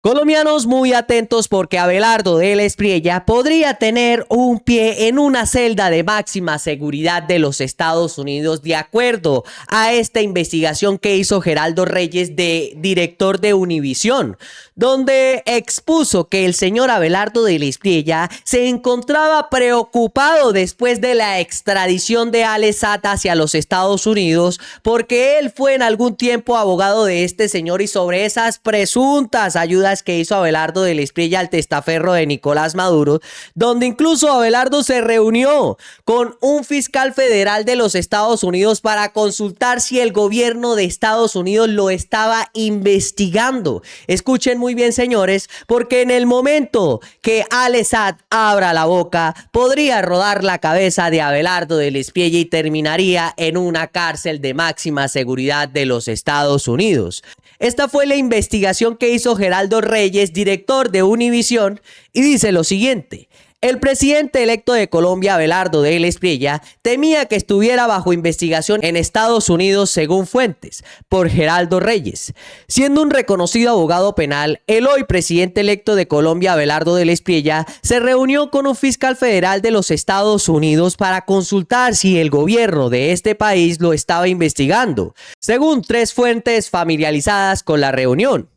Colombianos muy atentos porque Abelardo del Espriella podría tener un pie en una celda de máxima seguridad de los Estados Unidos de acuerdo a esta investigación que hizo Geraldo Reyes, director de Univisión, donde expuso que el señor Abelardo del Espriella se encontraba preocupado después de la extradición de Alex Saab hacia los Estados Unidos porque él fue en algún tiempo abogado de este señor y sobre esas presuntas ayudas que hizo Abelardo del Espriella al testaferro de Nicolás Maduro, donde incluso Abelardo se reunió con un fiscal federal de los Estados Unidos para consultar si el gobierno de Estados Unidos lo estaba investigando. Escuchen muy bien, señores, porque en el momento que Alex Saab abra la boca, podría rodar la cabeza de Abelardo del Espriella y terminaría en una cárcel de máxima seguridad de los Estados Unidos. Esta fue la investigación que hizo Geraldo Reyes, director de Univisión, y dice lo siguiente: el presidente electo de Colombia, Abelardo del Espriella, temía que estuviera bajo investigación en Estados Unidos, según fuentes, por Geraldo Reyes. Siendo un reconocido abogado penal, el hoy presidente electo de Colombia, Abelardo del Espriella, se reunió con un fiscal federal de los Estados Unidos para consultar si el gobierno de este país lo estaba investigando, según tres fuentes familiarizadas con la reunión.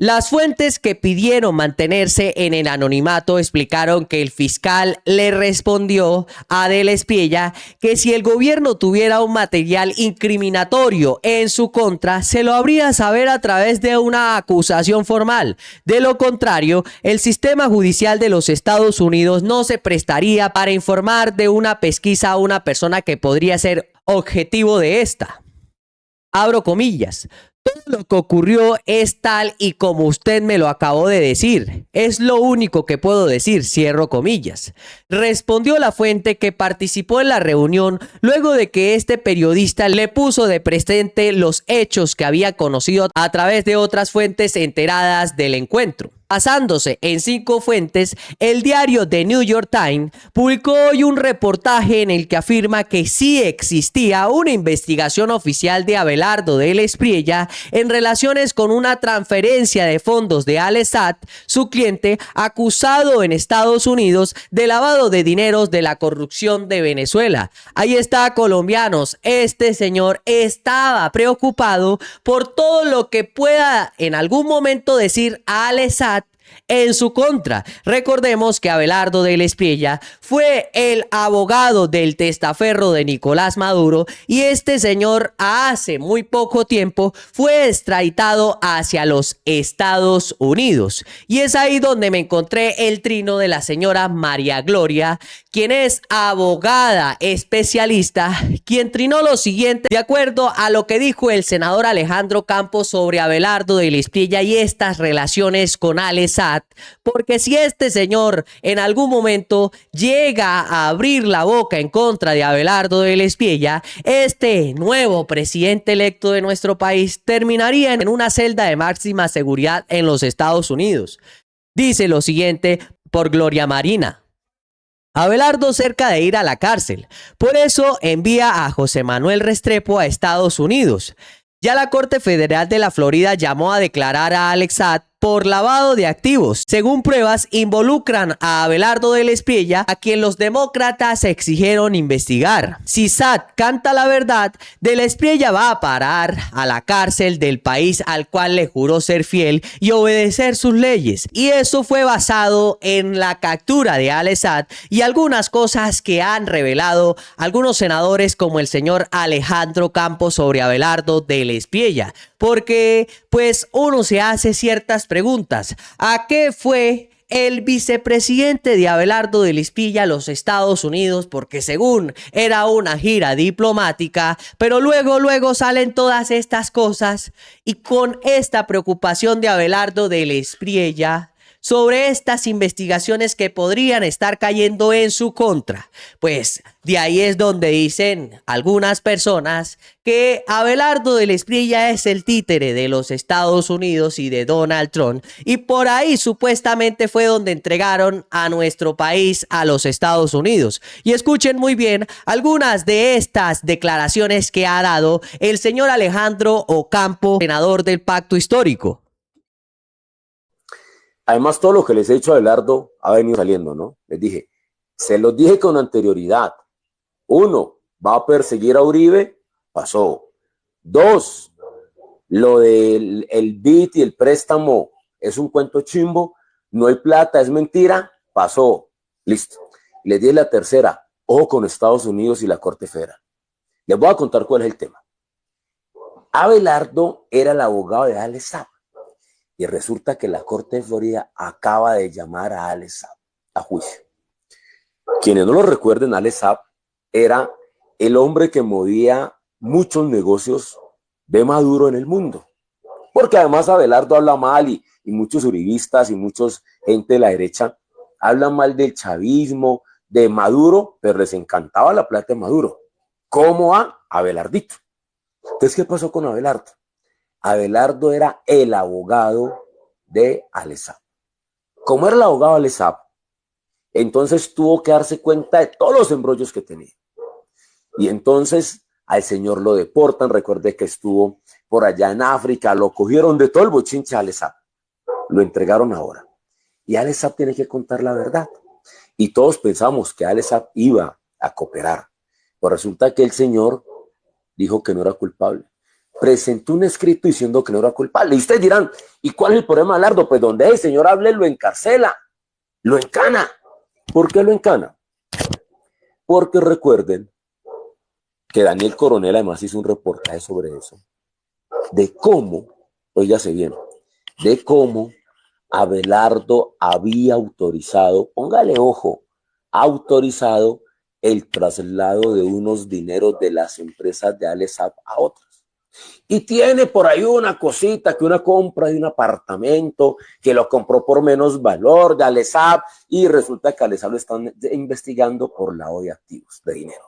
Las fuentes que pidieron mantenerse en el anonimato explicaron que el fiscal le respondió a del Espriella que si el gobierno tuviera un material incriminatorio en su contra, se lo habría saber a través de una acusación formal. De lo contrario, el sistema judicial de los Estados Unidos no se prestaría para informar de una pesquisa a una persona que podría ser objetivo de esta. Abro comillas. Todo lo que ocurrió es tal y como usted me lo acabó de decir. Es lo único que puedo decir, cierro comillas. Respondió la fuente que participó en la reunión luego de que este periodista le puso de presente los hechos que había conocido a través de otras fuentes enteradas del encuentro. Basándose en 5 fuentes, el diario The New York Times publicó hoy un reportaje en el que afirma que sí existía una investigación oficial de Abelardo del Espriella en relaciones con una transferencia de fondos de Alex Saab, su cliente, acusado en Estados Unidos de lavado de dineros de la corrupción de Venezuela. Ahí está, colombianos, este señor estaba preocupado por todo lo que pueda en algún momento decir Alex Saab en su contra. Recordemos que Abelardo del Espriella fue el abogado del testaferro de Nicolás Maduro y este señor hace muy poco tiempo fue extraditado hacia los Estados Unidos. Y es ahí donde me encontré el trino de la señora María Gloria, quien es abogada especialista, quien trinó lo siguiente de acuerdo a lo que dijo el senador Alejandro Campos sobre Abelardo del Espriella y estas relaciones con Alex Saab, porque si este señor en algún momento llega a abrir la boca en contra de Abelardo del Espriella, este nuevo presidente electo de nuestro país terminaría en una celda de máxima seguridad en los Estados Unidos. Dice lo siguiente por Gloria Marina: Abelardo cerca de ir a la cárcel, por eso envía a José Manuel Restrepo a Estados Unidos. Ya la Corte Federal de la Florida llamó a declarar a Alex Saab por lavado de activos. Según pruebas, involucran a Abelardo del Espriella, a quien los demócratas exigieron investigar. Si Saab canta la verdad, del Espriella va a parar a la cárcel del país al cual le juró ser fiel y obedecer sus leyes. Y eso fue basado en la captura de Alex Saab y algunas cosas que han revelado algunos senadores como el señor Alejandro Campos sobre Abelardo del Espriella. Porque pues uno se hace ciertas preguntas. ¿A qué fue el vicepresidente de Abelardo del Espriella a los Estados Unidos? Porque según era una gira diplomática, pero luego salen todas estas cosas y con esta preocupación de Abelardo del Espriella sobre estas investigaciones que podrían estar cayendo en su contra. Pues de ahí es donde dicen algunas personas que Abelardo del Espriella es el títere de los Estados Unidos y de Donald Trump, y por ahí supuestamente fue donde entregaron a nuestro país a los Estados Unidos. Y escuchen muy bien algunas de estas declaraciones que ha dado el señor Alejandro Ocampo, senador del Pacto Histórico. Además, todo lo que les he dicho a Abelardo ha venido saliendo, ¿no? Les dije, se los dije con anterioridad. Uno, va a perseguir a Uribe, pasó. Dos, lo del BID y el préstamo es un cuento chimbo, no hay plata, es mentira, pasó. Listo. Les dije la tercera, ojo con Estados Unidos y la Corte Federal. Les voy a contar cuál es el tema. Abelardo era el abogado de Alex Saab. Y resulta que la Corte de Florida acaba de llamar a Alex Saab a juicio. Quienes no lo recuerden, Alex Saab era el hombre que movía muchos negocios de Maduro en el mundo. Porque además Abelardo habla mal y muchos uribistas y muchos gente de la derecha hablan mal del chavismo, de Maduro, pero les encantaba la plata de Maduro. ¿Cómo a Abelardito? Entonces, ¿qué pasó con Abelardo? Abelardo era el abogado de Alex Saab. Como era el abogado de Alex Saab, entonces tuvo que darse cuenta de todos los embrollos que tenía. Y entonces al señor lo deportan, recuerde que estuvo por allá en África, lo cogieron de todo el bochinche a Alex Saab. Lo entregaron ahora. Y Alex Saab tiene que contar la verdad. Y todos pensamos que Alex Saab iba a cooperar. Pues resulta que el señor dijo que no era culpable. Presentó un escrito diciendo que no era culpable. Y ustedes dirán, ¿y cuál es el problema, Abelardo? Pues donde el señor hable, lo encarcela, lo encana. ¿Por qué lo encana? Porque recuerden que Daniel Coronel además hizo un reportaje sobre eso, de cómo, oígase bien, de cómo Abelardo había autorizado, póngale ojo, autorizado el traslado de unos dineros de las empresas de Alex Saab a otras. Y tiene por ahí una cosita, que una compra de un apartamento, que lo compró por menos valor de Alex Saab, y resulta que Alex Saab lo están investigando por lavado de activos, de dinero.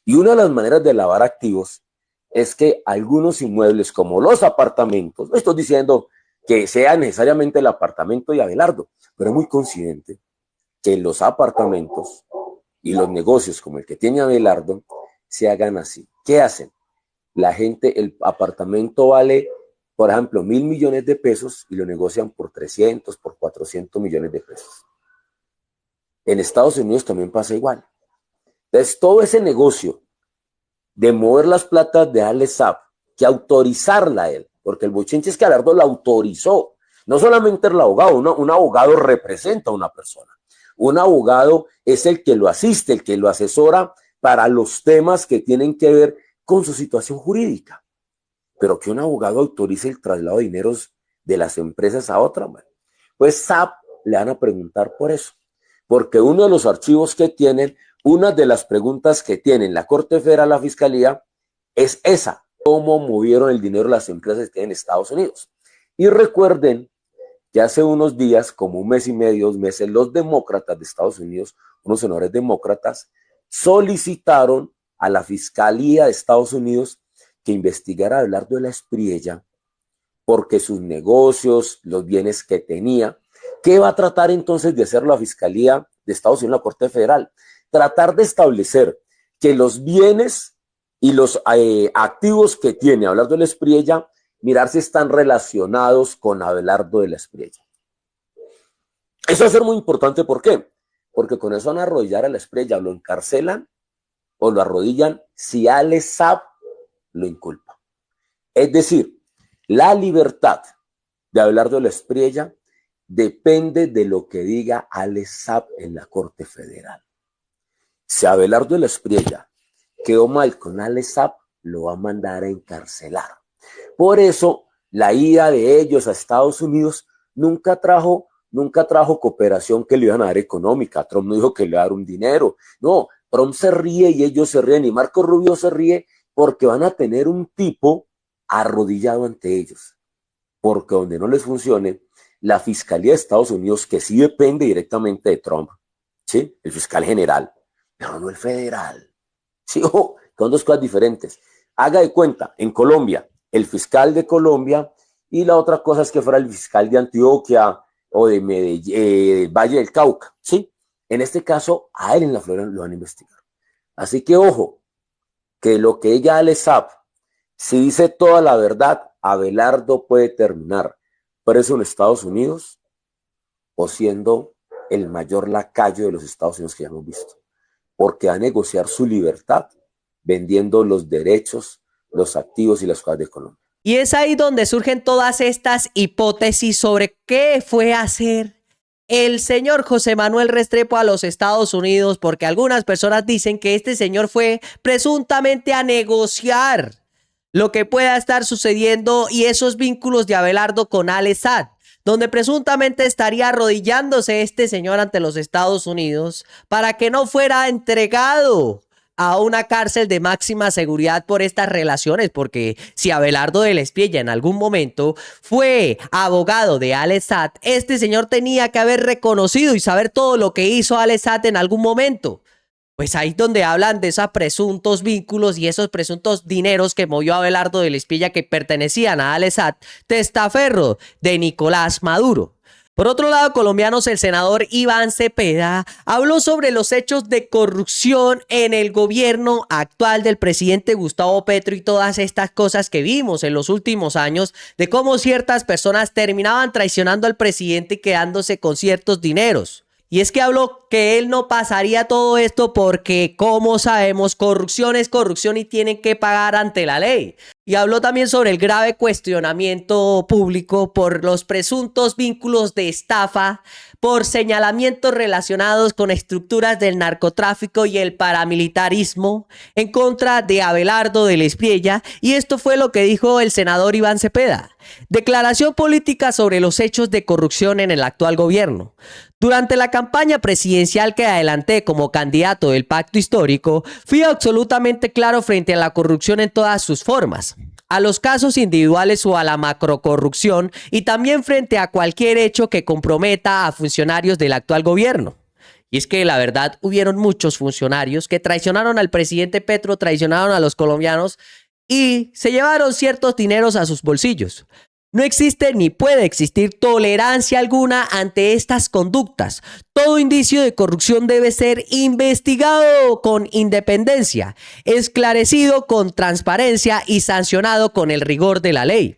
Y una de las maneras de lavar activos es que algunos inmuebles, como los apartamentos, no estoy diciendo que sea necesariamente el apartamento de Abelardo, pero es muy coincidente que los apartamentos y los negocios como el que tiene Abelardo se hagan así. ¿Qué hacen? La gente, el apartamento vale, por ejemplo, 1.000 millones de pesos y lo negocian por 300, por 400 millones de pesos. En Estados Unidos también pasa igual. Entonces, todo ese negocio de mover las platas de Alex Saab, que autorizarla a él, porque el bochinche es que Abelardo la autorizó. No solamente el abogado, un abogado representa a una persona. Un abogado es el que lo asiste, el que lo asesora para los temas que tienen que ver con su situación jurídica. Pero que un abogado autorice el traslado de dineros de las empresas a otra, pues Saab le van a preguntar por eso. Porque uno de los archivos que tienen, una de las preguntas que tienen la Corte Federal, la Fiscalía, es esa: ¿cómo movieron el dinero las empresas que en Estados Unidos? Y recuerden que hace unos días, como un mes y medio, 2 meses, los demócratas de Estados Unidos, unos senadores demócratas, solicitaron a la Fiscalía de Estados Unidos que investigara a Abelardo de la Espriella porque sus negocios, los bienes que tenía. ¿Qué va a tratar entonces de hacer la Fiscalía de Estados Unidos, la Corte Federal? Tratar de establecer que los bienes y los activos que tiene Abelardo de la Espriella, mirar si están relacionados con Abelardo de la Espriella. Eso va a ser muy importante. ¿Por qué? Porque con eso van a arrodillar a la Espriella, lo encarcelan o lo arrodillan si Alex Saab lo inculpa. Es decir, la libertad de Abelardo de la Espriella depende de lo que diga Alex Saab en la Corte Federal. Si Abelardo de la Espriella quedó mal con Alex Saab, lo va a mandar a encarcelar. Por eso, la ida de ellos a Estados Unidos nunca trajo cooperación que le iban a dar económica. Trump no dijo que le iba a dar un dinero. No, Trump se ríe y ellos se ríen, y Marco Rubio se ríe porque van a tener un tipo arrodillado ante ellos. Porque donde no les funcione, la Fiscalía de Estados Unidos, que sí depende directamente de Trump, ¿sí? El fiscal general, pero no el federal. ¿Sí? Son dos cosas diferentes. Haga de cuenta, en Colombia, el fiscal de Colombia, y la otra cosa es que fuera el fiscal de Antioquia o de Medellín, Valle del Cauca, ¿sí? En este caso, a él en la Florida lo van a investigar. Así que ojo, que lo que ella Alex Saab, si dice toda la verdad, Abelardo puede terminar preso en Estados Unidos o siendo el mayor lacayo de los Estados Unidos que ya hemos visto, porque va a negociar su libertad vendiendo los derechos, los activos y las cosas de Colombia. Y es ahí donde surgen todas estas hipótesis sobre qué fue a hacer el señor José Manuel Restrepo a los Estados Unidos, porque algunas personas dicen que este señor fue presuntamente a negociar lo que pueda estar sucediendo y esos vínculos de Abelardo con Al Sadd, donde presuntamente estaría arrodillándose este señor ante los Estados Unidos para que no fuera entregado a una cárcel de máxima seguridad por estas relaciones, porque si Abelardo del Espiella en algún momento fue abogado de Al Sadd, este señor tenía que haber reconocido y saber todo lo que hizo Al Sadd en algún momento. Pues ahí es donde hablan de esos presuntos vínculos y esos presuntos dineros que movió Abelardo del Espiella que pertenecían a Al Sadd, testaferro de Nicolás Maduro. Por otro lado, colombianos, el senador Iván Cepeda habló sobre los hechos de corrupción en el gobierno actual del presidente Gustavo Petro y todas estas cosas que vimos en los últimos años de cómo ciertas personas terminaban traicionando al presidente y quedándose con ciertos dineros. Y es que habló que él no pasaría todo esto porque, como sabemos, corrupción es corrupción y tienen que pagar ante la ley. Y habló también sobre el grave cuestionamiento público por los presuntos vínculos de estafa, por señalamientos relacionados con estructuras del narcotráfico y el paramilitarismo en contra de Abelardo del Espiella. Y esto fue lo que dijo el senador Iván Cepeda. Declaración política sobre los hechos de corrupción en el actual gobierno. Durante la campaña presidencial que adelanté como candidato del Pacto Histórico, fui absolutamente claro frente a la corrupción en todas sus formas, a los casos individuales o a la macrocorrupción y también frente a cualquier hecho que comprometa a funcionarios del actual gobierno. Y es que la verdad hubieron muchos funcionarios que traicionaron al presidente Petro, traicionaron a los colombianos y se llevaron ciertos dineros a sus bolsillos. No existe ni puede existir tolerancia alguna ante estas conductas. Todo indicio de corrupción debe ser investigado con independencia, esclarecido con transparencia y sancionado con el rigor de la ley.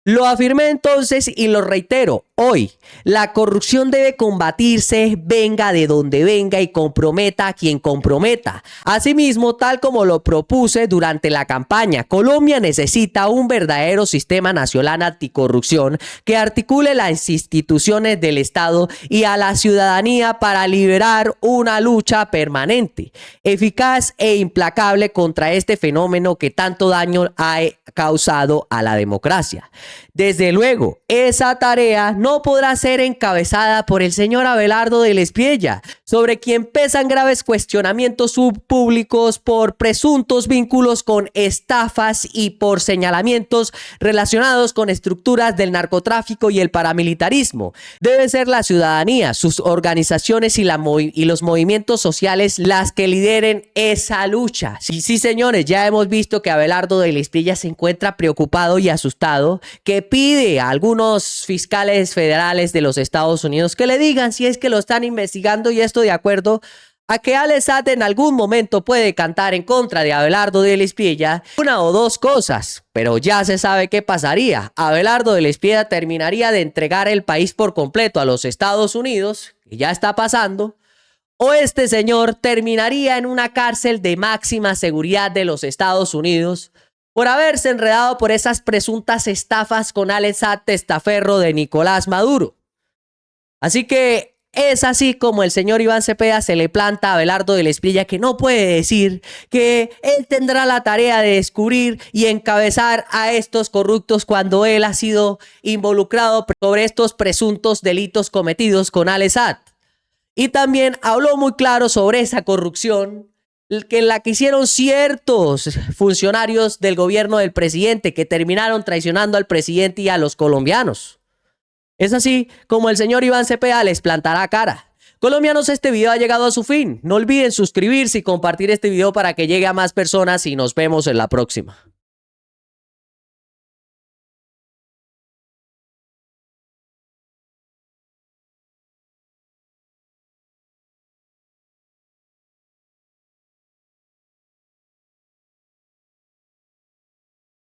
Lo afirmé entonces y lo reitero hoy. La corrupción debe combatirse, venga de donde venga y comprometa a quien comprometa. Asimismo, tal como lo propuse durante la campaña, Colombia necesita un verdadero sistema nacional anticorrupción que articule las instituciones del Estado y a la ciudadanía para liberar una lucha permanente, eficaz e implacable contra este fenómeno que tanto daño ha causado a la democracia. Desde luego, esa tarea no podrá ser encabezada por el señor Abelardo del Espiella, sobre quien pesan graves cuestionamientos subpúblicos por presuntos vínculos con estafas y por señalamientos relacionados con estructuras del narcotráfico y el paramilitarismo. Debe ser la ciudadanía, sus organizaciones y los movimientos sociales las que lideren esa lucha. Sí, señores, ya hemos visto que Abelardo del Espiella se encuentra preocupado y asustado, que pide a algunos fiscales federales de los Estados Unidos que le digan si es que lo están investigando, y esto de acuerdo a que Al Sadd en algún momento puede cantar en contra de Abelardo del Espiella una o dos cosas, pero ya se sabe qué pasaría. Abelardo del Espiella terminaría de entregar el país por completo a los Estados Unidos, que ya está pasando, o este señor terminaría en una cárcel de máxima seguridad de los Estados Unidos por haberse enredado por esas presuntas estafas con Al Sadd, testaferro de Nicolás Maduro. Así que es así como el señor Iván Cepeda se le planta a Abelardo del Espiella, que no puede decir que él tendrá la tarea de descubrir y encabezar a estos corruptos cuando él ha sido involucrado sobre estos presuntos delitos cometidos con Al Sadd. Y también habló muy claro sobre esa corrupción en la que hicieron ciertos funcionarios del gobierno del presidente que terminaron traicionando al presidente y a los colombianos. Es así como el señor Iván Cepeda les plantará cara. Colombianos, este video ha llegado a su fin. No olviden suscribirse y compartir este video para que llegue a más personas y nos vemos en la próxima.